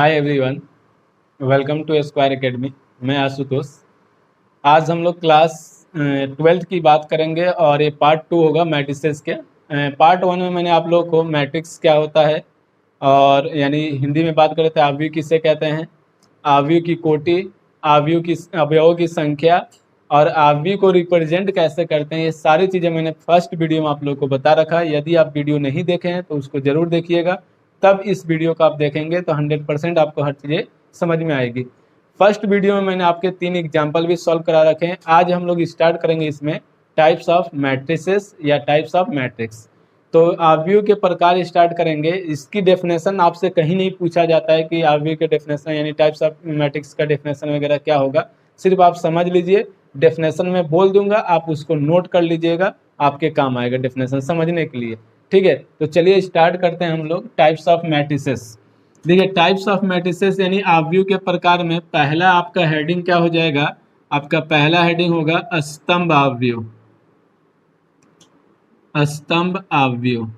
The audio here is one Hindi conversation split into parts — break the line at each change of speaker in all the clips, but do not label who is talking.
Hi everyone, welcome to square academy. मैं आशुतोष। आज हम लोग क्लास 12th की बात करेंगे और ये पार्ट 2 होगा मैट्रिसेस के। पार्ट 1 में मैंने आप लोगों को मैट्रिक्स क्या होता है और यानी हिंदी में बात करें तो आव्यूह किसे कहते हैं, आव्यूह की कोटि, आव्यूह की अवयवों की संख्या और आव्यूह को रिप्रेजेंट कैसे करते हैं, ये सारी चीज़ें मैंने फर्स्ट वीडियो में आप लोगों को बता रखा है। यदि आप वीडियो नहीं देखे हैं तो उसको ज़रूर देखिएगा, तब इस वीडियो को आप देखेंगे तो 100% आपको हर चीज़ें समझ में आएगी। फर्स्ट वीडियो में मैंने आपके 3 एग्जाम्पल भी सॉल्व करा रखे हैं। आज हम लोग स्टार्ट करेंगे इसमें टाइप्स ऑफ मैट्रिसेस या टाइप्स ऑफ मैट्रिक्स। तो आव्यूह के प्रकार स्टार्ट करेंगे। इसकी डेफिनेशन आपसे कहीं नहीं पूछा जाता है कि आव्यूह के डेफिनेशन यानी टाइप्स ऑफ मैट्रिक्स का डेफिनेशन वगैरह क्या होगा। सिर्फ आप समझ लीजिए, डेफिनेशन में बोल दूंगा, आप उसको नोट कर लीजिएगा, आपके काम आएगा डेफिनेशन समझने के लिए। ठीक है, तो चलिए स्टार्ट करते हैं हम लोग टाइप्स ऑफ मैट्रिसेस। देखिए, टाइप्स ऑफ मैट्रिसेस यानी आव्यूह के प्रकार में पहला आपका हेडिंग क्या हो जाएगा, आपका पहला हेडिंग होगा स्तंभ आव्यूह। स्तंभ आव्यूह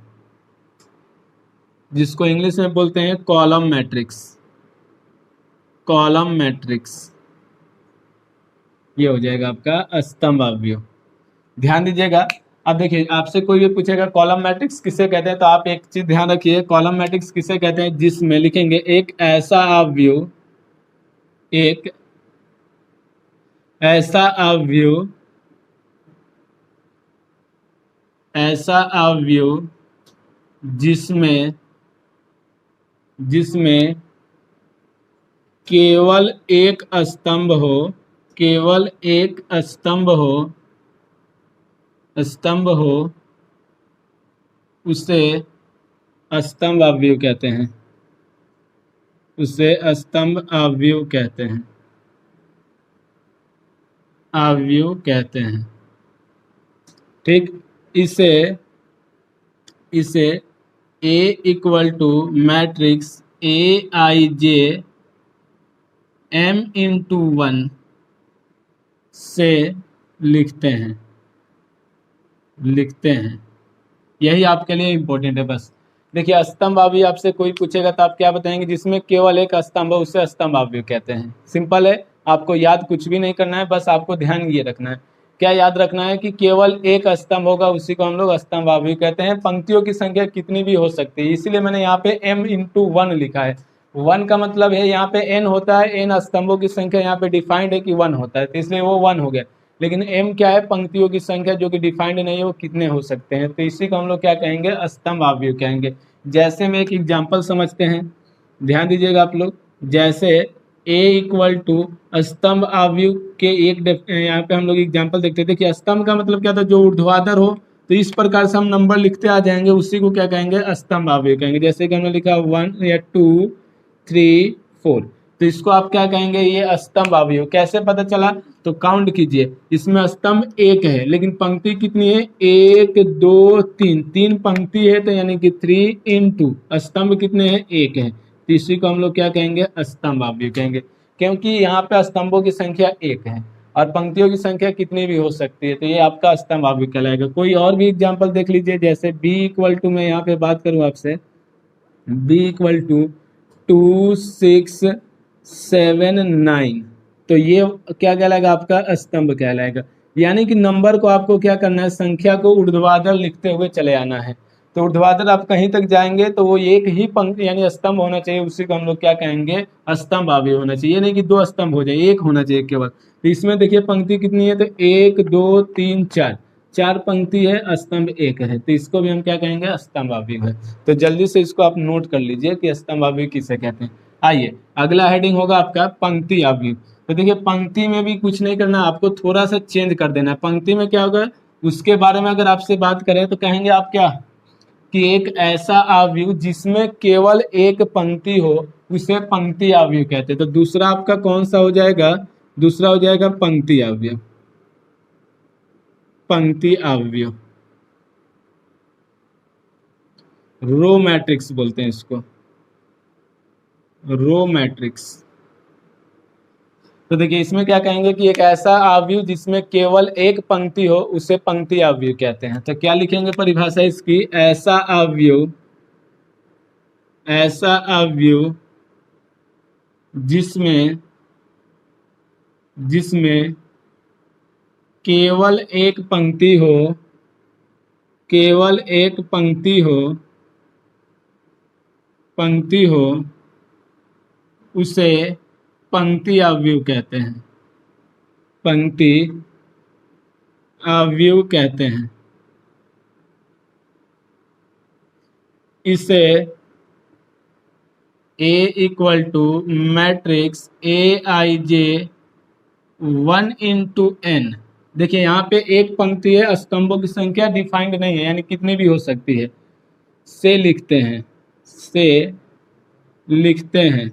जिसको इंग्लिश में बोलते हैं कॉलम मैट्रिक्स। कॉलम मैट्रिक्स ये हो जाएगा आपका स्तंभ आव्यूह। ध्यान दीजिएगा। अब देखिए, आपसे कोई भी पूछेगा कॉलम मैट्रिक्स किसे कहते हैं, तो आप एक चीज ध्यान रखिए, कॉलम मैट्रिक्स किसे कहते हैं जिसमें लिखेंगे एक ऐसा आव्यूह, एक ऐसा आव्यूह, ऐसा आव्यूह जिसमें केवल एक स्तंभ हो, केवल एक स्तंभ हो, उसे स्तंभ आव्यूह कहते हैं, उसे स्तंभ आव्यूह कहते हैं, आव्यूह कहते हैं। ठीक, इसे A equal to matrix Aij m×1 से लिखते हैं, यही आपके लिए इम्पोर्टेंट है। बस देखिए, स्तंभ आव्यूह आपसे कोई पूछेगा तो आप क्या बताएंगे, जिसमें केवल एक स्तंभ है उसे स्तंभ आव्यूह कहते हैं। सिंपल है, आपको याद कुछ भी नहीं करना है, बस आपको ध्यान ये रखना है, क्या याद रखना है कि केवल एक स्तंभ होगा उसी को हम लोग स्तंभ आव्यूह कहते हैं। पंक्तियों की संख्या कितनी भी हो सकती है, इसीलिए मैंने यहाँ पे m×1 लिखा है। 1 का मतलब है यहाँ पे n होता है, n स्तंभों की संख्या यहाँ पे डिफाइंड है कि 1 होता है, तो इसलिए वो 1 हो गया। लेकिन m क्या है, पंक्तियों की संख्या जो कि डिफाइंड नहीं है, वो कितने हो सकते हैं, तो इसी को हम लोग क्या कहेंगे, स्तंभ आव्यूह कहेंगे। जैसे में एक एग्जाम्पल समझते हैं, ध्यान दीजिएगा आप लोग। जैसे a इक्वल टू स्तंभ आव्यूह के एक यहाँ पे हम लोग एग्जाम्पल देखते थे कि स्तंभ का मतलब क्या था, जो ऊर्ध्वाधर हो, तो इस प्रकार से हम नंबर लिखते आ जाएंगे, उसी को क्या कहेंगे, स्तंभ आव्यूह कहेंगे। जैसे कि हमने लिखा 1 या 2 3 4, तो इसको आप क्या कहेंगे, ये स्तंभ आव्यूह। कैसे पता चला, तो काउंट कीजिए, इसमें स्तंभ एक है लेकिन पंक्ति कितनी है, 1 2 3, 3 पंक्ति है, तो यानी कि 3 × स्तंभ कितने हैं, 1 है, तो इसी को हम लोग क्या कहेंगे, स्तंभ आव्यूह कहेंगे। क्योंकि यहाँ पे स्तंभों की संख्या 1 है और पंक्तियों की संख्या कितनी भी हो सकती है, तो ये आपका स्तंभ आव्यूह कहलाएगा। कोई और भी एग्जाम्पल देख लीजिए। जैसे b इक्वल टू, मैं यहाँ पे बात करूँ आपसे, b इक्वल टू 2 6 7 9, तो ये क्या कहलाएगा, आपका स्तंभ कहलाएगा। यानी कि नंबर को आपको क्या करना है, संख्या को ऊर्ध्वाधर लिखते हुए चले आना है। तो ऊर्ध्वाधर आप कहीं तक जाएंगे तो वो एक ही पंक्ति यानी स्तंभ होना चाहिए, उसी को हम लोग क्या कहेंगे, स्तंभ आव्यूह होना चाहिए। नहीं कि 2 स्तंभ हो जाए, एक होना चाहिए केवल। तो इसमें देखिए पंक्ति कितनी है, तो 1 2 3 4, 4 पंक्ति है, स्तंभ 1 है, तो इसको भी हम क्या कहेंगे, स्तंभ आव्यूह है। तो जल्दी से इसको आप नोट कर लीजिए कि स्तंभ आव्यूह किसे कहते हैं। आइए, अगला हेडिंग होगा आपका पंक्ति आव्यूह। तो देखिए, पंक्ति में भी कुछ नहीं करना, आपको थोड़ा सा चेंज कर देना है। पंक्ति में क्या होगा, उसके बारे में अगर आपसे बात करें तो कहेंगे आप क्या, कि एक ऐसा आव्यूह जिसमें केवल एक पंक्ति हो उसे पंक्ति आव्यूह कहते हैं। तो दूसरा आपका कौन सा हो जाएगा, दूसरा हो जाएगा पंक्ति आव्यूह। पंक्ति आव्यूह, रो मैट्रिक्स बोलते हैं इसको, रो मैट्रिक्स। तो देखिए, इसमें क्या कहेंगे कि एक ऐसा आव्यूह जिसमें केवल एक पंक्ति हो उसे पंक्ति आव्यूह कहते हैं। तो क्या लिखेंगे परिभाषा इसकी, ऐसा आव्यूह, ऐसा आव्यूह जिसमें जिसमें केवल एक पंक्ति हो, केवल एक पंक्ति हो उसे पंक्ति अवयव कहते हैं, पंक्ति अवयव कहते हैं। इसे A equal to matrix AIJ 1/n। देखिए यहाँ पे एक पंक्ति है, स्तंभों की संख्या डिफाइंड नहीं है, यानी कितनी भी हो सकती है, से लिखते हैं।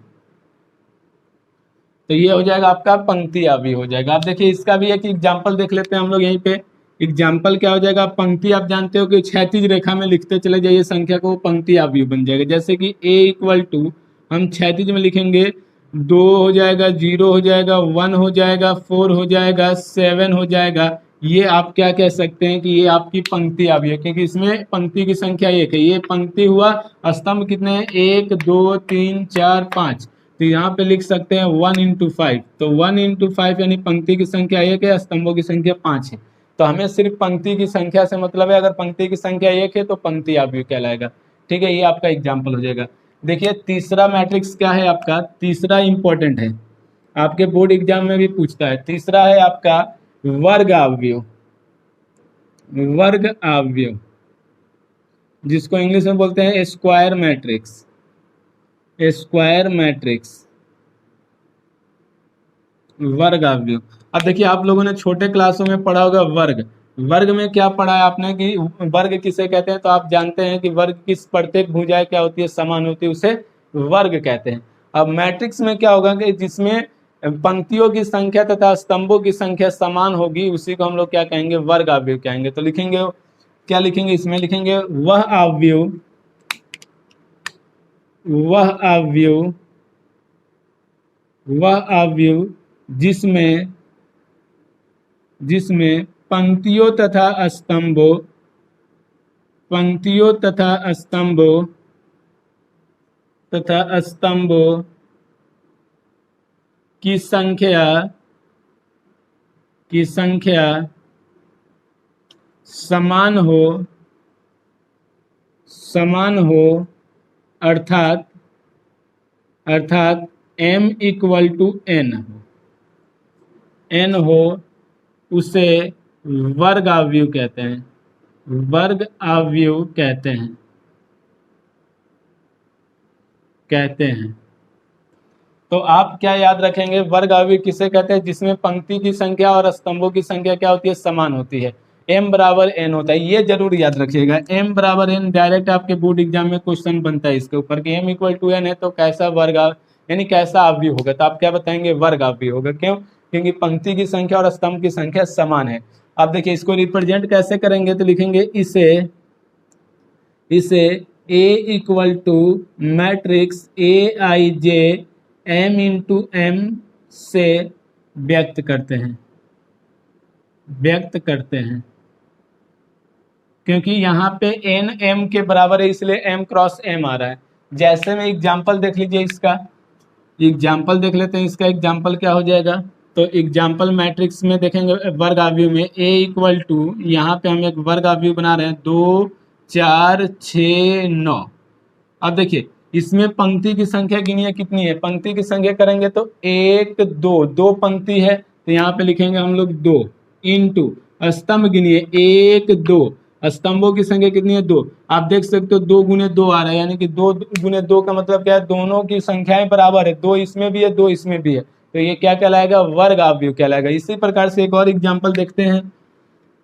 तो ये हो जाएगा आपका पंक्ति अवयव हो जाएगा। आप देखिए इसका भी एक एग्जाम्पल देख लेते हैं हम लोग। यहीं पे एग्जाम्पल क्या हो जाएगा, पंक्ति आप जानते हो कि क्षैतिज रेखा में लिखते चले जाइए संख्या को, पंक्ति अवयव बन जाएगा। जैसे कि A इक्वल टू हम क्षैतिज में लिखेंगे 2 हो जाएगा, 0 हो जाएगा, 1 हो जाएगा, 4 हो जाएगा, 7 हो जाएगा। ये आप क्या कह सकते हैं कि ये आपकी पंक्ति अवयव, क्योंकि इसमें पंक्ति की संख्या एक है। ये पंक्ति हुआ, स्तंभ कितने हैं, 1 2 3 4 5, तो यहाँ पे लिख सकते हैं 1 इंटू 5। तो 1 इंटू 5 यानी पंक्ति की संख्या 1 है, स्तंभों की संख्या 5 है। तो हमें सिर्फ पंक्ति की संख्या से मतलब है, अगर पंक्ति की संख्या 1 है तो पंक्ति अवयव कहलाएगा। ठीक है, ये आपका एग्जाम्पल हो जाएगा। देखिए तीसरा मैट्रिक्स क्या है आपका, तीसरा इंपॉर्टेंट है, आपके बोर्ड एग्जाम में भी पूछता है। तीसरा है आपका वर्ग अवयव, वर्ग अवयव, जिसको इंग्लिश में बोलते हैं स्क्वायर मैट्रिक्स, स्क्वायर मैट्रिक्स, वर्ग अवयव। अब देखिए आप लोगों ने छोटे क्लासों में पढ़ा होगा वर्ग। वर्ग में क्या पढ़ा है आपने कि वर्ग किसे कहते हैं, तो आप जानते हैं कि वर्ग किस प्रत्येक भुजाएं क्या होती है, समान होती है, उसे वर्ग कहते हैं। अब मैट्रिक्स में क्या होगा कि जिसमें पंक्तियों की संख्या तथा स्तंभों की संख्या समान होगी, उसी को हम लोग क्या कहेंगे, वर्ग अवयव कहेंगे। तो लिखेंगे, क्या लिखेंगे, इसमें लिखेंगे वह अवयव, वह अवयव, वह अवयव जिसमें जिसमें पंक्तियों तथा स्तंभों, पंक्तियों तथा स्तंभों तथा स्तंभों की संख्या समान हो, अर्थात m इक्वल टू n हो, उसे वर्ग अवयव कहते हैं, वर्ग अवयव कहते हैं। तो आप क्या याद रखेंगे, वर्ग अवयव किसे कहते हैं, जिसमें पंक्ति की संख्या और स्तंभों की संख्या क्या होती है, समान होती है। m बराबर n होता है, ये जरूर याद रखिएगा। m बराबर n डायरेक्ट आपके बोर्ड एग्जाम में क्वेश्चन बनता है इसके ऊपर कि m इक्वल टू n है तो कैसा वर्ग यानी कैसा अवयव होगा, तो आप क्या बताएंगे, वर्ग अवयव होगा। क्यों, क्योंकि पंक्ति की संख्या और स्तंभ की संख्या समान है। अब देखिए इसको रिप्रेजेंट कैसे करेंगे, तो लिखेंगे इसे A equal to matrix AIJ m into m से व्यक्त करते हैं, क्योंकि यहाँ पे n m के बराबर है, इसलिए m क्रॉस m आ रहा है। जैसे में एग्जाम्पल देख लीजिए, इसका एग्जाम्पल देख लेते हैं। इसका एग्जाम्पल क्या हो जाएगा, तो एग्जाम्पल मैट्रिक्स में देखेंगे वर्ग अवयव में A इक्वल टू, यहाँ पे हम एक वर्ग अवयव बना रहे हैं 2 4 6 9। अब देखिए इसमें पंक्ति की संख्या गिनिए कितनी है, पंक्ति की संख्या करेंगे तो 1 2, 2 पंक्ति है तो यहाँ पे लिखेंगे हम लोग 2 इंटू स्तंभ गिनिए 1 2, स्तंभों की संख्या कितनी है, 2। आप देख सकते हो 2 गुने 2 आ रहा है, यानी कि 2 गुने 2 का मतलब क्या है, दोनों की संख्याएं बराबर है, 2 इसमें भी है 2 इसमें भी है, तो ये क्या कहलाएगा, वर्ग अवयव कहलाएगा। इसी प्रकार से एक और एग्जाम्पल देखते हैं।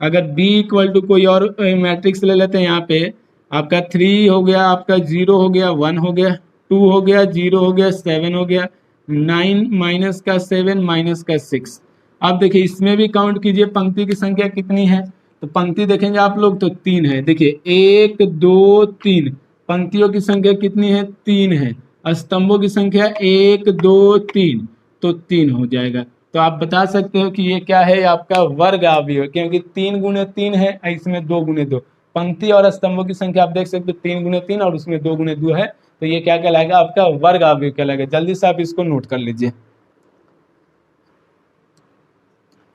अगर B इक्वल टू कोई और मैट्रिक्स ले लेते हैं, यहाँ पे आपका 3 हो गया, आपका 0 हो गया, 1 हो गया, 2 हो गया, 0 हो गया, 7 हो गया, 9 माइनस का 7 माइनस का 6। अब देखिए इसमें भी काउंट कीजिए पंक्ति की संख्या कितनी है, तो पंक्ति देखेंगे आप लोग तो 3 है। देखिए 1 2 3, पंक्तियों की संख्या कितनी है, 3 है, स्तंभों की संख्या 1 2 3, तो 3 हो जाएगा। तो आप बता सकते हो कि ये क्या है, आपका वर्ग अवयव, क्योंकि 3 गुने 3 है, इसमें 2 गुने 2, पंक्ति और स्तंभों की संख्या आप देख सकते हो 3 गुने 3 और उसमें 2 गुने 2 है, तो ये क्या कहलाएगा, आपका वर्ग अवयव कहलाएगा। जल्दी से आप इसको नोट कर लीजिए।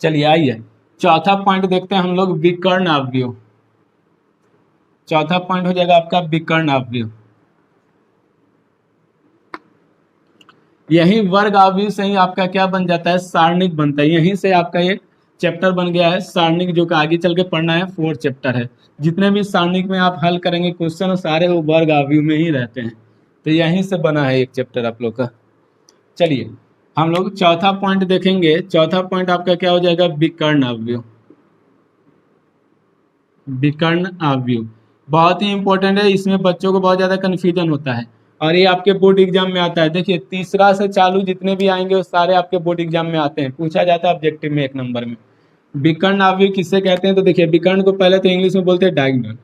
चलिए आइए चौथा पॉइंट देखते हैं हम लोग, विकर्ण अवयव। चौथा पॉइंट हो जाएगा आपका विकर्ण अवयव। यही वर्ग अवयव से ही आपका क्या बन जाता है, सारणिक बनता है। यहीं से आपका ये चैप्टर बन गया है सारणिक, जो कि आगे चल के पढ़ना है 4 चैप्टर है। जितने भी सारणिक में आप हल करेंगे क्वेश्चन, सारे वो वर्ग अवयव में ही रहते हैं। तो यहीं से बना है एक चैप्टर आप लोग का। चलिए हम लोग चौथा पॉइंट देखेंगे। चौथा पॉइंट आपका क्या हो जाएगा, विकर्ण अवयव। विकर्ण अवयव बहुत ही इंपॉर्टेंट है, इसमें बच्चों को बहुत ज्यादा कंफ्यूजन होता है और ये आपके बोर्ड एग्जाम में आता है। देखिए तीसरा से चालू जितने भी आएंगे वो सारे आपके बोर्ड एग्जाम में आते हैं, पूछा जाता है ऑब्जेक्टिव में 1 नंबर में। विकर्ण अवयव किससे कहते हैं, तो देखिए विकर्ण को पहले तो इंग्लिश में बोलते हैं डायगोनल,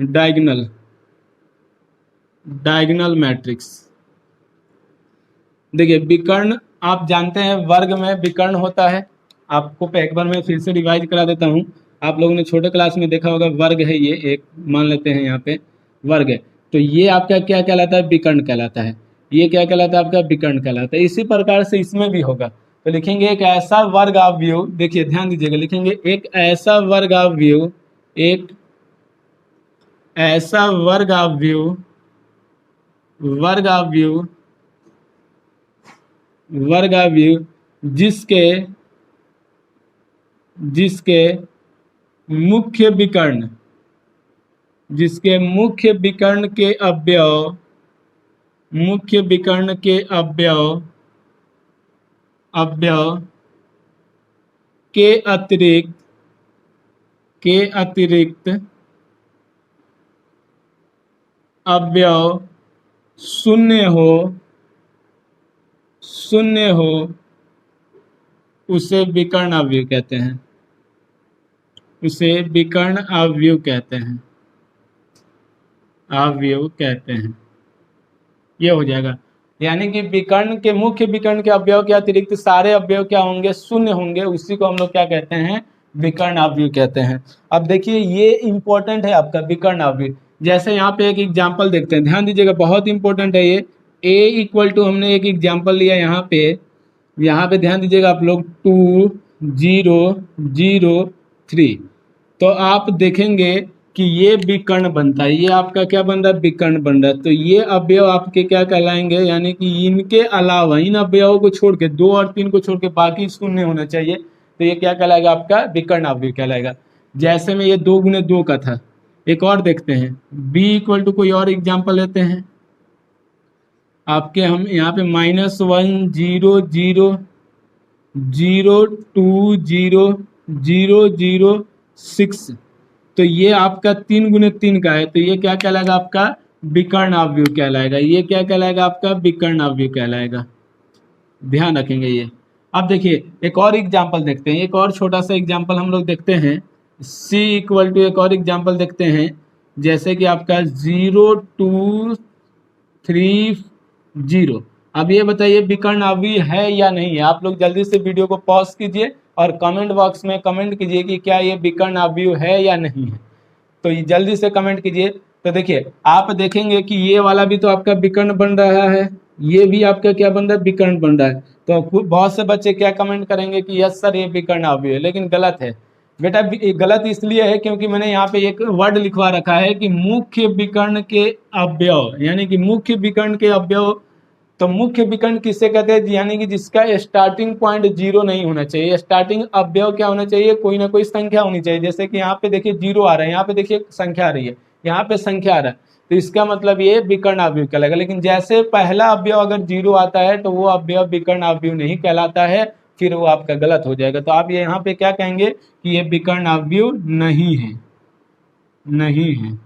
डायगोनल, डायगोनल मैट्रिक्स। देखिए विकर्ण आप जानते हैं वर्ग में विकर्ण होता है। आपको एक बार मैं फिर से रिवाइज करा देता हूँ। आप लोगों ने छोटे क्लास में देखा होगा, वर्ग है ये एक, मान लेते हैं यहाँ पे वर्ग है, तो ये आपका क्या कहलाता है, विकर्ण कहलाता है। ये क्या कहलाता है, आपका विकर्ण कहलाता है। इसी प्रकार से इसमें भी होगा। तो लिखेंगे एक ऐसा वर्ग अवयव, देखिए ध्यान दीजिएगा, लिखेंगे एक ऐसा वर्ग अवयव, एक ऐसा वर्ग अवयव, वर्ग अवयव, वर्ग अवयव जिसके जिसके मुख्य विकर्ण, जिसके मुख्य विकर्ण के अवयव, मुख्य विकर्ण के अवयव, अवयव के अतिरिक्त, के अतिरिक्त अवयव शून्य हो, शून्य हो, उसे विकर्ण अवयव कहते हैं। उसे विकर्ण अवयव कहते हैं, अवयव कहते हैं। ये हो जाएगा, यानी कि विकर्ण के, मुख्य विकर्ण के अवयव के अतिरिक्त सारे अवयव क्या होंगे, शून्य होंगे, उसी को हम लोग क्या कहते हैं, विकर्ण अवयव कहते हैं। अब देखिए ये इंपॉर्टेंट है आपका विकर्ण अवयव। जैसे यहाँ पे एक एग्जाम्पल देखते हैं, ध्यान दीजिएगा, बहुत इंपॉर्टेंट है ये। ए इक्वल टू, हमने एक एग्जाम्पल लिया यहाँ पे ध्यान दीजिएगा आप लोग, 2 0 0 3। तो आप देखेंगे कि ये विकर्ण बनता है, ये आपका क्या बन रहा है, विकर्ण बन रहा है। तो ये अवयव आपके क्या कहलाएंगे, यानी कि इनके अलावा, इन अवयवों को छोड़ के, 2 और 3 को छोड़ के बाकी शून्य होना चाहिए। तो ये क्या कहलाएगा, आपका विकर्ण अवयव कहलाएगा। जैसे में ये 2 गुने 2 का था। एक और देखते हैं, b इक्वल टू, कोई और एग्जाम्पल लेते हैं आपके, हम यहाँ पे -1 0 0 0 2 0 0 0 6। तो ये आपका 3 गुने 3 का है, तो ये क्या कहलाएगा, आपका विकर्ण अवयव कहलाएगा। ये क्या कहलाएगा, आपका विकर्ण अवयव कहलाएगा। ध्यान रखेंगे ये। अब देखिए एक और एग्जाम्पल देखते हैं, एक और छोटा सा एग्जाम्पल हम लोग देखते हैं। c इक्वल टू, एक और एग्जाम्पल देखते हैं, जैसे कि आपका 0 2 3 0। अब ये बताइए विकर्ण अवयव है या नहीं है। आप लोग जल्दी से वीडियो को पॉज कीजिए और कमेंट बॉक्स में कमेंट कीजिए कि क्या ये विकर्ण अवयव है या नहीं है। तो ये जल्दी से कमेंट कीजिए। तो देखिए आप देखेंगे कि ये वाला भी तो आपका विकर्ण बन रहा है, ये भी आपका क्या बन रहा है, विकर्ण बन रहा है। तो बहुत से बच्चे क्या कमेंट करेंगे कि यस सर ये विकर्ण अवयव है, लेकिन गलत है बेटा। गलत इसलिए है क्योंकि मैंने यहाँ पे एक वर्ड लिखवा रखा है कि मुख्य विकर्ण के अवयव, यानी कि मुख्य विकर्ण के अवयव। तो मुख्य विकर्ण किससे कहते हैं, यानी कि जिसका स्टार्टिंग पॉइंट 0 नहीं होना चाहिए। स्टार्टिंग अवयव क्या होना चाहिए, कोई ना कोई संख्या होनी चाहिए। जैसे कि यहाँ पे देखिए 0 आ रहा है, यहाँ पे देखिए संख्या आ रही है, यहाँ पे संख्या आ रहा है, तो इसका मतलब ये विकर्ण अवयव कहलाएगा। लेकिन जैसे पहला अवयव अगर 0 आता है तो वो अवयव विकर्ण अवयव नहीं कहलाता है, फिर वो आपका गलत हो जाएगा। तो आप ये यहाँ पे क्या कहेंगे कि ये विकर्ण अवयव नहीं है, नहीं है।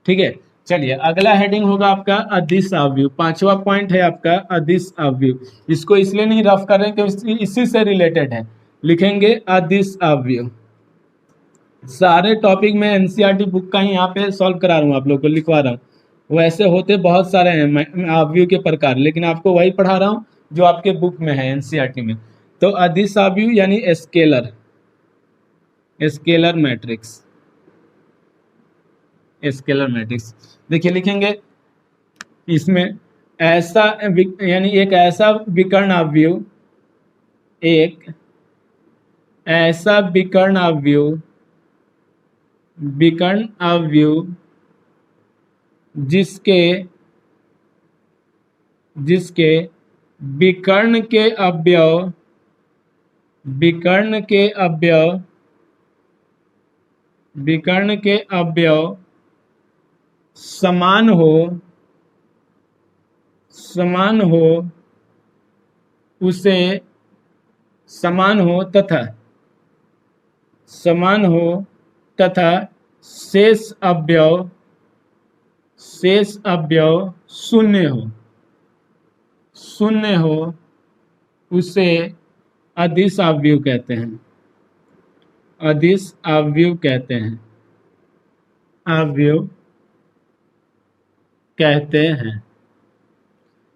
ठीक है, चलिए अगला हेडिंग होगा आपका अदिश अवयव। 5वां पॉइंट है आपका अदिश अवयव। इसको इसलिए नहीं रफ कर रहे हैं क्योंकि इसी से रिलेटेड है। लिखेंगे अदिश अवयव। सारे टॉपिक में एनसीईआरटी बुक का ही यहाँ पे सॉल्व करा रहा हूँ, आप लोग को लिखवा रहा हूँ। वैसे होते बहुत सारे हैं अवयव के प्रकार, लेकिन आपको वही पढ़ा रहा हूँ जो आपके बुक में है एनसीईआरटी में। तो अदिश अवयव यानी scalar, scalar matrix, scalar matrix. देखिए लिखेंगे इसमें ऐसा यानी एक ऐसा विकर्ण अवयव, एक ऐसा विकर्ण अवयव, विकर्ण अवयव जिसके जिसके विकर्ण के अवयव, विकर्ण के अवयव, विकर्ण के अवयव समान हो, समान हो, उसे समान हो तथा, समान हो तथा शेष अवयव, शेष अवयव शून्य हो, शून्य हो, उसे अदिश अवयव कहते हैं, अदिश अवयव कहते हैं, अवयव कहते हैं।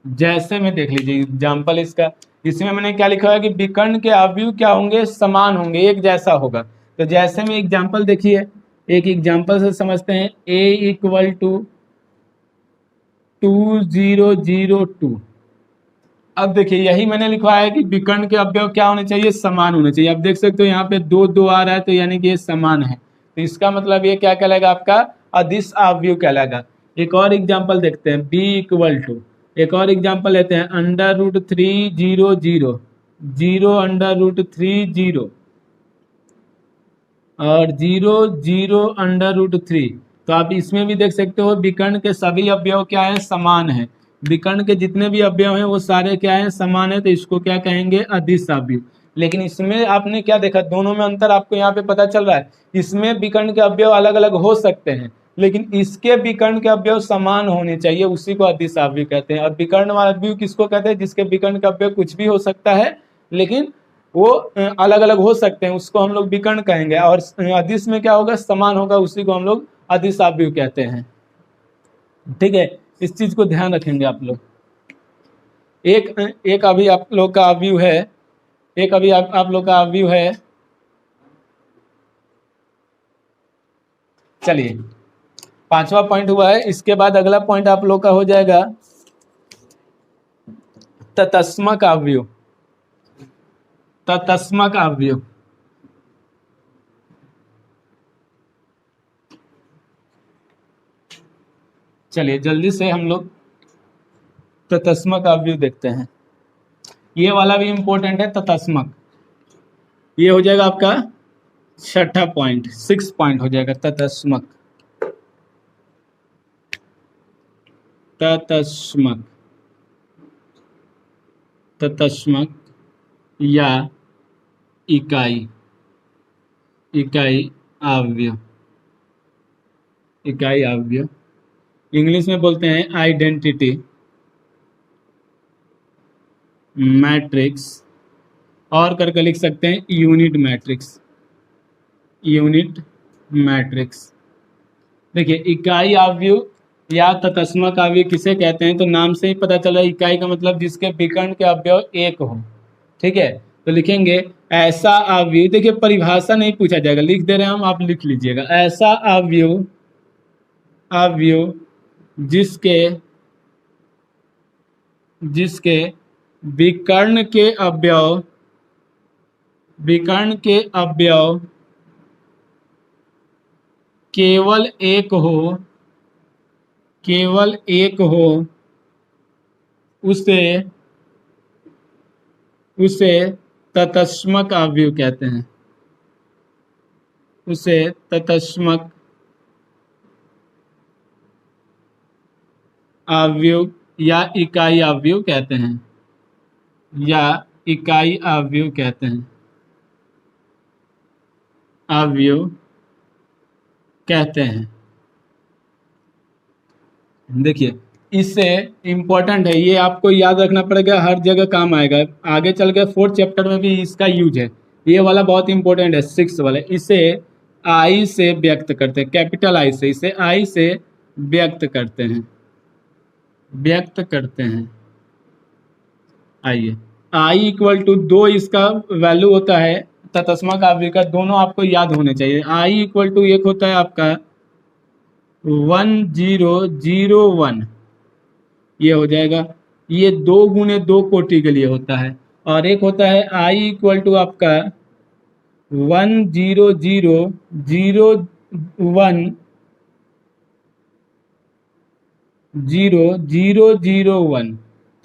जैसे में देख लीजिए एग्जाम्पल इसका, इसमें मैंने क्या लिखा है कि विकर्ण के अवयव क्या होंगे, समान होंगे, एक जैसा होगा। तो जैसे में एग्जाम्पल देखिए, एक एग्जाम्पल से समझते हैं। a = 2002। अब देखिए यही मैंने लिखा है कि विकर्ण के अवयव क्या होने चाहिए, समान होने चाहिए। अब देख सकते हो यहाँ पे 2 2 आ रहा है, तो यानी कि ये समान है, तो इसका मतलब ये क्या कहलाएगा, आपका अदिश अवयव कहलाएगा। एक और एग्जाम्पल देखते हैं, b = एक और एग्जाम्पल लेते हैं, √3 0 0 0 √3 और 0 0 √3। तो आप इसमें भी देख सकते हो विकर्ण के सभी अवयव क्या है, समान है। विकर्ण के जितने भी अवयव हैं वो सारे क्या है, समान है, तो इसको क्या कहेंगे, अदिश अवयव। लेकिन इसमें आपने क्या देखा, दोनों में अंतर आपको यहाँ पे पता चल रहा है। इसमें विकर्ण के अवयव अलग अलग हो सकते हैं, लेकिन इसके विकर्ण के अवयव समान होने चाहिए, उसी को अदिश अवयव कहते हैं। और विकर्ण वाला अवयव किसको कहते हैं, जिसके विकर्ण का अवयव कुछ भी हो सकता है, लेकिन वो अलग अलग हो सकते हैं, उसको हम लोग विकर्ण कहेंगे। और अदिश में क्या होगा, समान होगा, उसी को हम लोग अदिश अवयव कहते हैं। ठीक है, इस चीज को ध्यान रखेंगे आप लोग। एक अभी आप लोग का अवयव है, एक अभी आप लोग का अवयव है। चलिए 5वां पॉइंट हुआ है, इसके बाद अगला पॉइंट आप लोग का हो जाएगा तत्समक अवयव। तत्समक अवयव, चलिए जल्दी से हम लोग तत्समक अवयव देखते हैं। ये वाला भी इंपॉर्टेंट है, तत्समक। ये हो जाएगा आपका 6ठा पॉइंट, 6 पॉइंट हो जाएगा तत्समक। तत्समक, तत्समक या इकाई, इकाई अवयव, इकाई अवयव इंग्लिश में बोलते हैं आइडेंटिटी मैट्रिक्स, और करके लिख सकते हैं यूनिट मैट्रिक्स, यूनिट मैट्रिक्स। देखिए इकाई अवयव या तत्समक अवयव किसे कहते हैं, तो नाम से ही पता चला, इकाई का मतलब जिसके विकर्ण के अवयव एक हो। ठीक है, तो लिखेंगे ऐसा अवयव, देखिए परिभाषा नहीं पूछा जाएगा, लिख दे रहे हैं हम, आप लिख लीजिएगा। ऐसा अवयव, अवयव जिसके जिसके विकर्ण के अवयव, विकर्ण के अवयव केवल एक हो, केवल एक हो, उसे उसे तत्समक अवयव कहते हैं, उसे तत्समक अवयव या इकाई अवयव कहते हैं, या इकाई अवयव कहते हैं, अवयव कहते हैं। देखिए इससे इम्पोर्टेंट है, ये आपको याद रखना पड़ेगा, हर जगह काम आएगा। आगे चल के 4th चैप्टर में भी इसका यूज है। ये वाला बहुत इंपॉर्टेंट है, 6 वाला। इसे आई से व्यक्त करते हैं, कैपिटल आई से, इसे आई से व्यक्त करते हैं, व्यक्त करते हैं। आइए, आई = 2 इसका वैल्यू होता है, तत्समक अवयव का दोनों आपको याद होने चाहिए। आई = एक होता है आपका 1001, ये हो जाएगा। ये 2 गुने 2 कोटि के लिए होता है। और एक होता है I इक्वल टू आपका 1 0 0 0 1 0 0 0 1।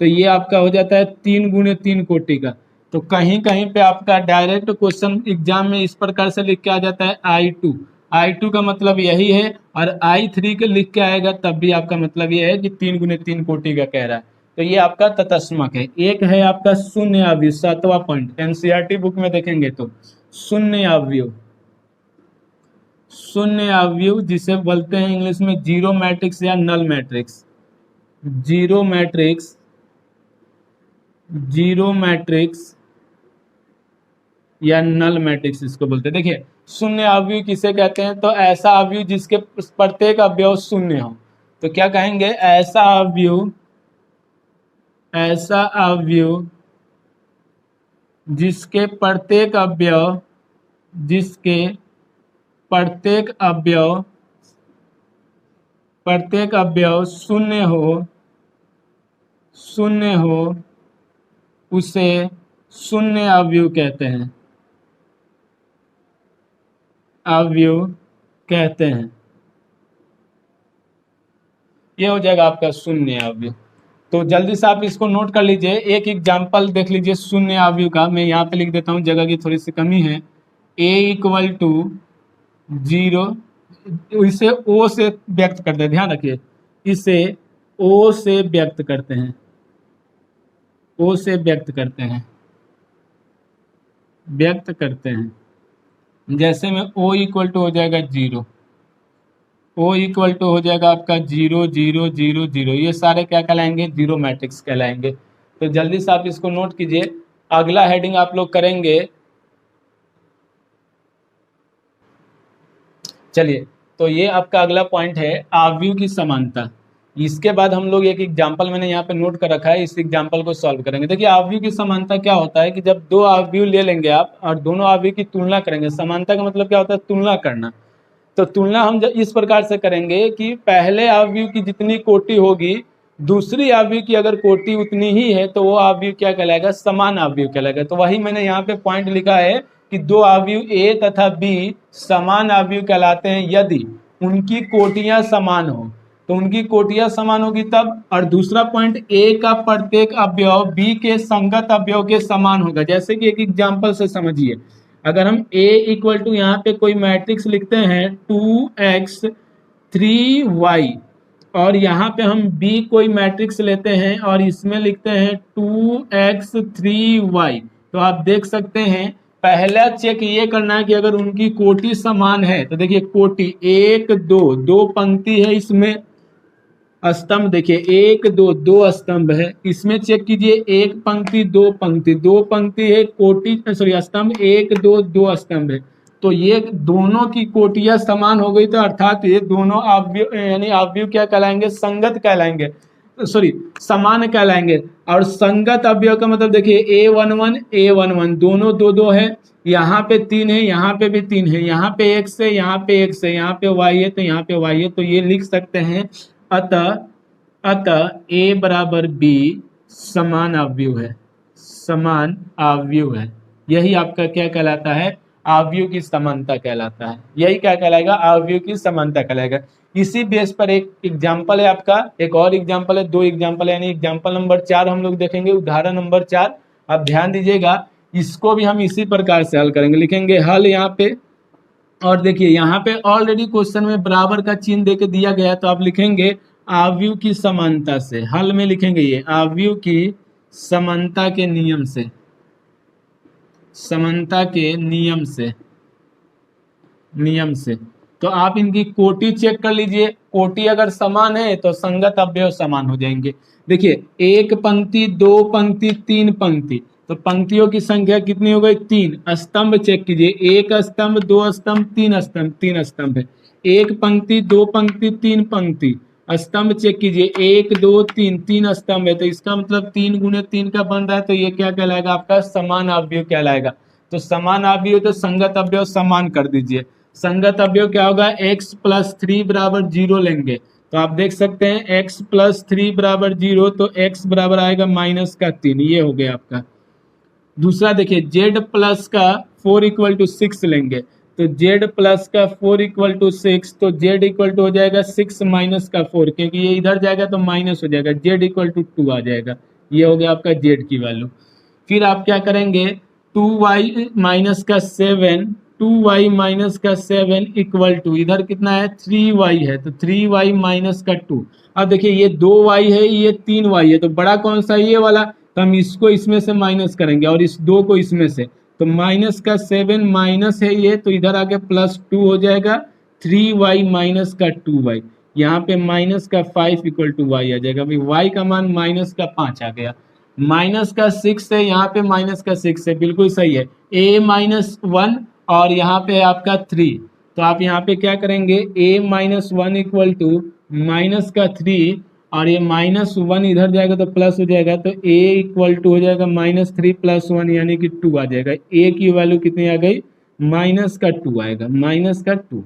तो ये आपका हो जाता है 3 गुने 3 कोटि का। तो कहीं कहीं पे आपका डायरेक्ट क्वेश्चन एग्जाम में इस प्रकार से लिख के आ जाता है I2 का मतलब यही है। और I3 के लिख के आएगा तब भी आपका मतलब ये है कि 3 गुने 3 कोटि का कह रहा है। तो ये आपका तत्समक है। एक है आपका शून्य अवयव, 7वां पॉइंट एनसीईआरटी बुक में देखेंगे तो शून्य अवयव, शून्य अवयव जिसे बोलते हैं इंग्लिश में जीरो मैट्रिक्स या null matrix. Zero matrix, zero matrix या नल मैट्रिक्स इसको बोलते हैं। देखिए शून्य अवयव किसे कहते हैं, तो ऐसा अवयव जिसके प्रत्येक अवयव शून्य हो। तो क्या कहेंगे, ऐसा अवयव, ऐसा अवयव जिसके प्रत्येक अवयव, जिसके प्रत्येक अवयव, प्रत्येक अवयव शून्य हो, शून्य हो, उसे शून्य अवयव कहते हैं, अवयव कहते हैं। ये हो जाएगा आपका शून्य अवयव। तो जल्दी से आप इसको नोट कर लीजिए। एक एग्जाम्पल देख लीजिए शून्य अवयव का। मैं यहाँ पे लिख देता हूँ, जगह की थोड़ी सी कमी है। a इक्वल टू 0, इसे o से व्यक्त करते हैं, ध्यान रखिए, इसे o से व्यक्त करते हैं, o से व्यक्त करते हैं, व्यक्त करते हैं। जैसे में o इक्वल टू हो जाएगा 0, o इक्वल टू हो जाएगा आपका 0 0 0 0। ये सारे क्या कहलाएंगे, जीरो मैट्रिक्स कहलाएंगे। तो जल्दी से आप इसको नोट कीजिए। अगला हेडिंग आप लोग करेंगे, चलिए, तो ये आपका अगला पॉइंट है अवयव की समानता। इसके बाद हम लोग एक एग्जाम्पल मैंने यहाँ पे नोट कर रखा है, इस एग्जाम्पल को सॉल्व करेंगे। देखिए अवयव की समानता क्या होता है कि जब दो अवयव ले लेंगे आप और दोनों अवयव की तुलना करेंगे। समानता का मतलब क्या होता है, तुलना करना। तो तुलना हम इस प्रकार से करेंगे कि पहले अवयव की जितनी कोटि होगी, दूसरी अवयव की अगर कोटि उतनी ही है तो वो अवयव क्या कहलाएगा, समान अवयव कहलाएगा। तो वही मैंने यहाँ पे पॉइंट लिखा है कि दो अवयव ए तथा बी समान अवयव कहलाते हैं यदि उनकी कोटियां समान हो। तो उनकी कोटियां समान होगी तब। और दूसरा पॉइंट, ए का प्रत्येक अवयव बी के संगत अवयव के समान होगा। जैसे कि एक एग्जांपल से समझिए, अगर हम a इक्वल टू यहाँ पे कोई मैट्रिक्स लिखते हैं 2x 3y, और यहाँ पे हम b कोई मैट्रिक्स लेते हैं और इसमें लिखते हैं 2x 3y, तो आप देख सकते हैं पहला चेक ये करना है कि अगर उनकी कोटि समान है। तो देखिए कोटि 1 2, 2 पंक्ति है, इसमें स्तंभ देखिए 1 2, 2 स्तंभ है। इसमें चेक कीजिए 1 पंक्ति 2 पंक्ति, 2 पंक्ति है, कोटि सॉरी स्तंभ 1 2, 2 स्तंभ है। तो ये दोनों की कोटियां समान हो गई, तो अर्थात ये दोनों अवयव यानी अवयव क्या कहलाएंगे, संगत कहलाएंगे, सॉरी समान कहलाएंगे। और संगत अवयव का मतलब देखिए A11 A11 दोनों 2 2 है, यहाँ पे 3 है, यहाँ पे भी 3 है, यहाँ पे x है, यहाँ पे x है, यहाँ पे y है, तो यहाँ पे y है। तो ये लिख सकते हैं अतः a बराबर b समान अवयव है, समान अवयव है। यही आपका क्या कहलाता है, अवयव की समानता कहलाता है। यही क्या कहलाएगा, अवयव की समानता कहलाएगा। इसी बेस पर एक एग्जाम्पल है आपका, एक और एग्जाम्पल है, 2 एग्जाम्पल है, यानी एग्जाम्पल नंबर 4 हम लोग देखेंगे, उदाहरण नंबर 4। आप ध्यान दीजिएगा, इसको भी हम इसी प्रकार से हल करेंगे। लिखेंगे हल यहाँ पे, और देखिए यहाँ पे ऑलरेडी क्वेश्चन में बराबर का चिन्ह देके दिया गया है, तो आप लिखेंगे अवयव की समानता से। हल में लिखेंगे ये अवयव की समानता के नियम से, समानता के नियम से, नियम से। तो आप इनकी कोटि चेक कर लीजिए, कोटि अगर समान है तो संगत अवयव समान हो जाएंगे। देखिए 1 पंक्ति 2 पंक्ति 3 पंक्ति, तो पंक्तियों की संख्या कितनी हो गई, 3। स्तंभ चेक कीजिए, 1 स्तंभ 2 स्तंभ 3 स्तंभ, 3 स्तंभ है। 1 पंक्ति 2 पंक्ति 3 पंक्ति, स्तंभ चेक कीजिए 1 2 3, 3 स्तंभ है। तो इसका मतलब 3 गुने 3 का बन रहा है, तो ये क्या कहलाएगा, आपका समान अवयव कहलाएगा। तो समान अवयव तो संगत अवयव समान कर दीजिए। संगत अवयव क्या होगा, x + 3 = 0 लेंगे, तो आप देख सकते हैं x प्लस 3 बराबर 0, तो x बराबर आएगा -3। ये हो गया आपका। दूसरा देखिए z प्लस का 4 इक्वल टू 6 लेंगे, तो z प्लस का 4 इक्वल टू 6, तो z इक्वल टू हो जाएगा 6 माइनस का 4, क्योंकि ये इधर जाएगा तो माइनस हो जाएगा, z इक्वल टू 2 आ जाएगा। ये हो गया आपका z की वैल्यू। फिर आप क्या करेंगे, 2y माइनस का 7, 2y माइनस का 7 इक्वल टू इधर कितना है 3y है, तो 3y माइनस का 2। अब देखिए ये 2y है, ये 3y है, तो बड़ा कौन सा है, ये वाला, तो हम इसको इसमें से माइनस करेंगे और इस 2 को इसमें से, तो माइनस का 7 माइनस है ये, तो इधर आके +2 हो जाएगा, 3y माइनस का 2y, यहाँ पे माइनस का 5 इक्वल टू y आ जाएगा। अभी y का मान माइनस का 5 आ गया, माइनस का 6 है, यहाँ पे माइनस का 6 है, बिल्कुल सही है। a-1 और यहाँ पे आपका 3, तो आप यहाँ पे क्या करेंगे, a-1 इक्वल टू माइनस का 3, और ये -1 इधर जाएगा तो प्लस हो जाएगा, तो a इक्वल टू हो जाएगा -3 + 1 यानी कि 2 आ जाएगा। a की वैल्यू कितनी आ गई, -2 आएगा, -2।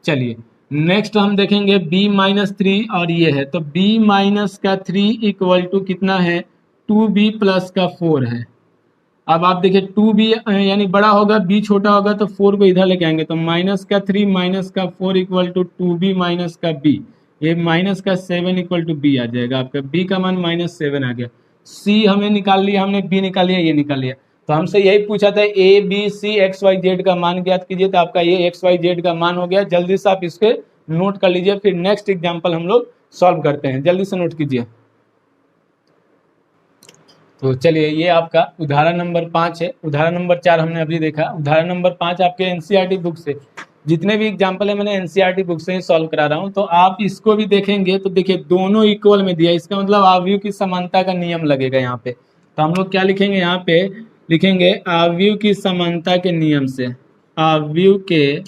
चलिए नेक्स्ट हम देखेंगे b-3, और ये है, तो b-3 इक्वल टू कितना है, 2b प्लस का 4 है। अब आप देखिए 2b यानी बड़ा होगा, b छोटा होगा, तो 4 को इधर लेके आएंगे, तो -3 माइनस का 4 इक्वल टू 2b माइनस का b, ये -7 इक्वल टू b आ जाएगा आपका। b का मान -7 आ गया। c हमें निकाल लिया, हमने b निकाल लिया, ये निकाल लिया, तो हमसे यही पूछा था a b c x y z का मान ज्ञात कीजिए, तो आपका ये x y z का मान हो गया। जल्दी से आप इसके नोट कर लीजिए, फिर नेक्स्ट एग्जाम्पल हम लोग सॉल्व करते हैं, जल्दी से नोट कीजिए। तो चलिए ये आपका उदाहरण नंबर 5 है, उदाहरण नंबर 4 हमने अभी देखा, उदाहरण नंबर 5 आपके एनसीईआरटी बुक से, जितने भी एग्जाम्पल है मैंने एनसीईआरटी बुक से ही सॉल्व करा रहा हूँ। तो आप इसको भी देखेंगे तो देखिए दोनों इक्वल में दिया, इसका मतलब आव्यूह की समानता का नियम लगेगा यहाँ पे। तो हम लोग क्या लिखेंगे, यहाँ पे लिखेंगे आव्यूह की समानता के नियम से, आव्यूह के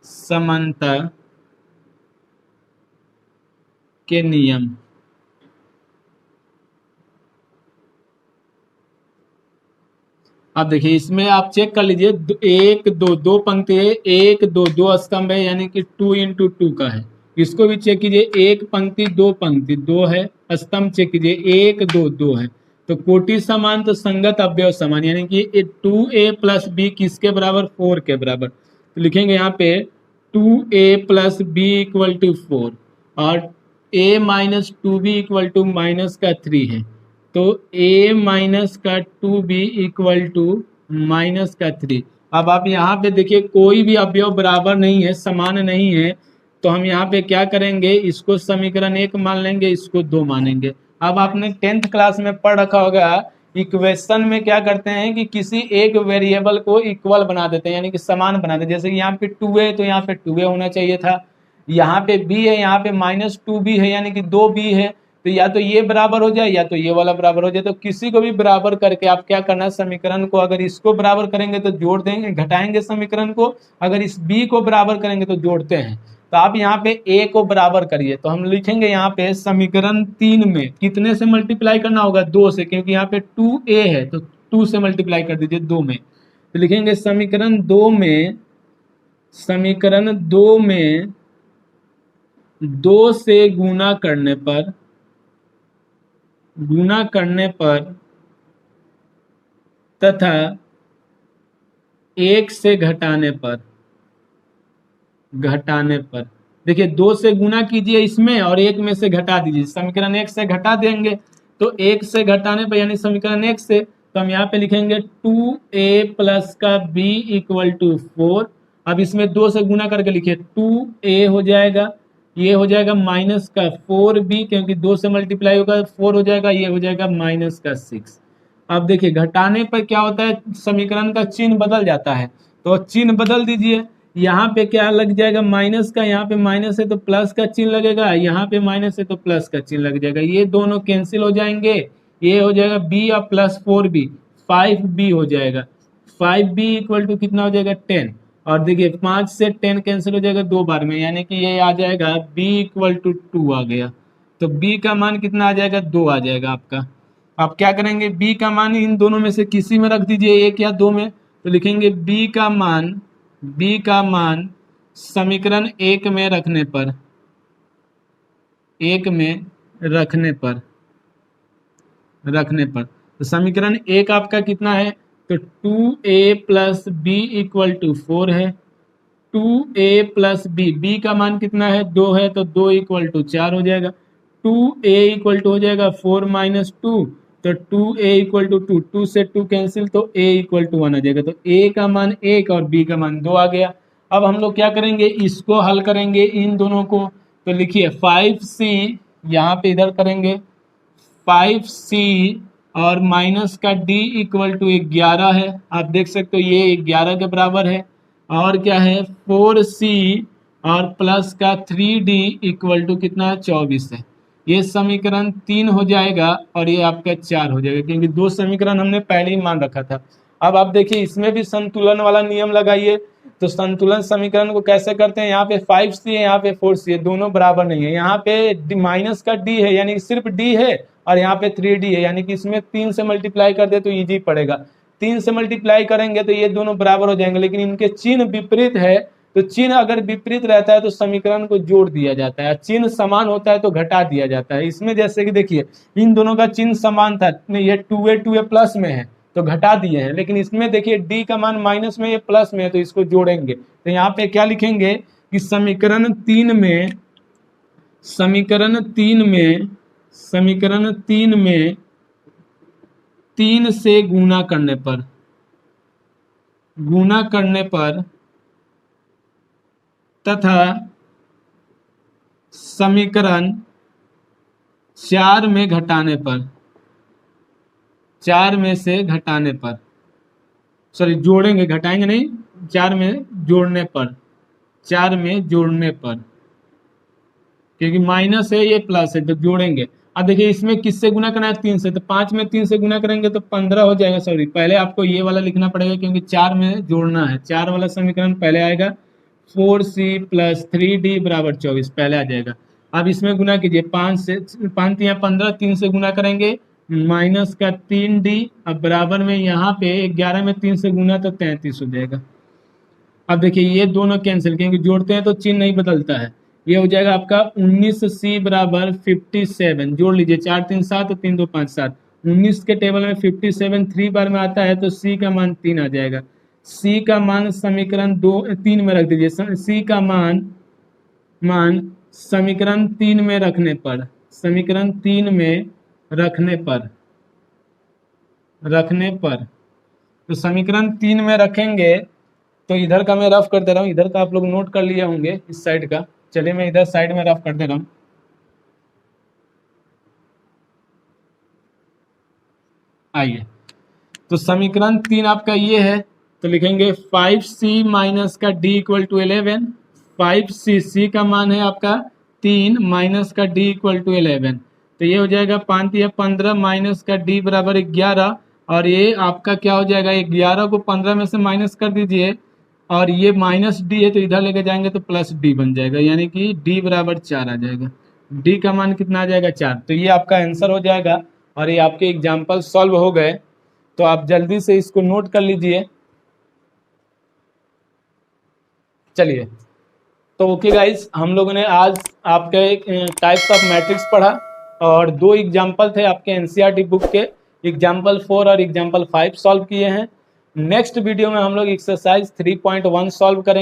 समानता के नियम। अब देखिए इसमें आप चेक कर लीजिए, 1 2 2 पंक्ति है, 1 2 2 स्तंभ है, यानी कि 2 × 2 का है। इसको भी चेक कीजिए, 1 पंक्ति 2 पंक्ति 2 है, स्तंभ चेक कीजिए 1 2 2 है, तो कोटि समान तो संगत अवयव समान, यानी कि 2a + b किसके बराबर, 4 के बराबर। तो लिखेंगे यहाँ पे 2a + b = 4 और a - 2b = -3 है, तो a माइनस का 2b इक्वल टू -3। अब आप यहाँ पे देखिए कोई भी अवयव बराबर नहीं है, समान नहीं है, तो हम यहाँ पे क्या करेंगे, इसको समीकरण 1 मान लेंगे, इसको 2 मानेंगे। अब आपने 10th क्लास में पढ़ रखा होगा, इक्वेशन में क्या करते हैं कि किसी एक वेरिएबल को इक्वल बना देते हैं, यानी कि समान बना देते हैं। जैसे यहाँ पे 2 है तो यहाँ पे 2a होना चाहिए था, यहाँ पे b है, यहाँ पे -2b है, यानी कि 2b है, तो या तो ये बराबर हो जाए या तो ये वाला बराबर हो जाए। तो किसी को भी बराबर करके आप क्या करना है, समीकरण को अगर इसको बराबर करेंगे तो जोड़ देंगे, घटाएंगे समीकरण को, अगर इस b को बराबर करेंगे तो जोड़ते हैं। तो आप यहाँ पे a को बराबर करिए, तो हम लिखेंगे यहाँ पे समीकरण 3 में कितने से मल्टीप्लाई करना होगा, 2 से, क्योंकि यहाँ पे 2a है तो 2 से मल्टीप्लाई कर दीजिए 2 में। तो लिखेंगे समीकरण 2 में, समीकरण 2 में 2 से गुणा करने पर तथा 1 से घटाने पर देखिए 2 से गुणा कीजिए इसमें और 1 में से घटा दीजिए, समीकरण 1 से घटा देंगे, तो 1 से घटाने पर यानी समीकरण 1 से, तो हम यहाँ पे लिखेंगे 2a + का b = 4। अब इसमें 2 से गुणा करके लिखिए, 2a हो जाएगा, ये हो जाएगा -4b, क्योंकि 2 से मल्टीप्लाई होगा 4 हो जाएगा, ये हो जाएगा -6। अब देखिए घटाने पर क्या होता है, समीकरण का चिन्ह बदल जाता है, तो चिन्ह बदल दीजिए। यहाँ पे क्या लग जाएगा, माइनस का, यहाँ पे माइनस है तो प्लस का चिन्ह लगेगा, यहाँ पे माइनस है तो प्लस का चिन्ह लग जाएगा, ये दोनों कैंसिल हो जाएंगे, ये हो जाएगा b और +4b, 5b हो जाएगा, 5b = कितना हो जाएगा 10, और देखिए 5 से 10 कैंसिल हो जाएगा 2 बार में, यानी कि ये आ जाएगा b = 2 आ गया। तो b का मान कितना आ जाएगा, 2 आ जाएगा आपका। आप क्या करेंगे, b का मान इन दोनों में से किसी में रख दीजिए, 1 या 2 में, तो लिखेंगे b का मान समीकरण 1 में रखने पर 1 में रखने पर तो समीकरण 1 आपका कितना है, तो 2a plus B equal to 4 है। 2a प्लस बी का मान कितना है, 2 है, तो 2 इक्वल टू 4 हो जाएगा। 2a इक्वल टू हो जाएगा 4 माइनस 2, तो 2a इक्वल टू 2, 2 से 2 कैंसिल, तो a इक्वल टू 1 आ जाएगा। तो a का मान 1 और b का मान 2 आ गया। अब हम लोग क्या करेंगे, इसको हल करेंगे इन दोनों को। तो लिखिए 5c, यहाँ पे इधर करेंगे 5c और माइनस का d इक्वल टू 11 है। आप देख सकते हो ये 11 के बराबर है। और क्या है 4c और प्लस का 3d इक्वल टू कितना है, 24 है। ये समीकरण 3 हो जाएगा और ये आपका 4 हो जाएगा, क्योंकि 2 समीकरण हमने पहले ही मान रखा था। अब आप देखिए इसमें भी संतुलन वाला नियम लगाइए। तो संतुलन समीकरण को कैसे करते हैं, यहाँ पे 5c है, यहाँ पे 4c है, दोनों बराबर नहीं है। यहाँ पे माइनस का d है, यानी सिर्फ d है, और यहाँ पे 3d है, यानी कि इसमें 3 से मल्टीप्लाई कर दे तो इजी पड़ेगा। 3 से मल्टीप्लाई करेंगे तो ये दोनों बराबर हो जाएंगे, लेकिन इनके चिन्ह विपरीत है। तो चिन्ह अगर विपरीत रहता है तो समीकरण को जोड़ दिया जाता है, चिन्ह समान होता है तो घटा दिया जाता है। इसमें जैसे कि देखिए इन दोनों का चिन्ह समान था, ये 2a प्लस में है तो घटा दिए हैं, लेकिन इसमें देखिए d का मान माइनस में, ये प्लस में है, तो इसको जोड़ेंगे। तो यहाँ पे क्या लिखेंगे कि समीकरण 3 में 3 से गुणा करने पर तथा समीकरण 4 में घटाने पर, 4 में से घटाने पर, सॉरी जोड़ेंगे, घटाएंगे नहीं, 4 में जोड़ने पर, 4 में जोड़ने पर, क्योंकि माइनस है ये प्लस है तो जोड़ेंगे। अब देखिए इसमें किससे गुना करना है, 3 से, तो 5 में 3 से गुना करेंगे तो 15 हो जाएगा। सॉरी पहले आपको ये वाला लिखना पड़ेगा क्योंकि 4 में जोड़ना है। 4 वाला समीकरण पहले आएगा, 4c प्लस 3d बराबर 24 पहले आ जाएगा। अब इसमें गुना कीजिए, 5 या 15, 3 से गुना करेंगे माइनस का 3d, अब बराबर में यहाँ पे 11 में 3 से गुना तो 33 हो जाएगा। अब देखिए ये दोनों कैंसिल, क्योंकि जोड़ते हैं तो चिन्ह नहीं बदलता है। ये हो जाएगा आपका 19c बराबर 57, जोड़ लीजिए, 4 3 7 3 2 5 7, 19 के टेबल में 57 3 बार में आता है तो c का मान 3 आ जाएगा। c का मान समीकरण 3 में रख दीजिए। c का मान समीकरण 3 में रखने पर, समीकरण 3 में रखने पर तो समीकरण 3 में रखेंगे तो इधर का मैं रफ कर दे रहा हूँ, इधर का आप लोग नोट कर लिए होंगे, इस साइड का। चलिए मैं इधर साइड में रफ कर दे रहा हूँ। आइए, तो समीकरण 3 आपका ये है, तो लिखेंगे 5c माइनस का d इक्वल टू 11, 5c का मान है आपका 3 माइनस का d इक्वल टू 11, तो ये हो जाएगा 5 या 15 माइनस का d बराबर 11, और ये आपका क्या हो जाएगा, 11 को 15 में से माइनस कर दीजिए, और ये माइनस d है तो इधर लेके जाएंगे तो प्लस d बन जाएगा, यानी कि d बराबर 4 आ जाएगा। d का मान कितना आ जाएगा, 4। तो ये आपका आंसर हो जाएगा, और ये आपके एग्जाम्पल सॉल्व हो गए। तो आप जल्दी से इसको नोट कर लीजिए। चलिए, तो ओके गाइस, हम लोगों ने आज आपके टाइप्स ऑफ मैट्रिक्स पढ़ा, और 2 एग्जाम्पल थे आपके एनसीईआरटी बुक के, एग्जाम्पल 4 और एग्जाम्पल 5 सॉल्व किए हैं। नेक्स्ट वीडियो में हम लोग एक्सरसाइज 3.1 सॉल्व करेंगे।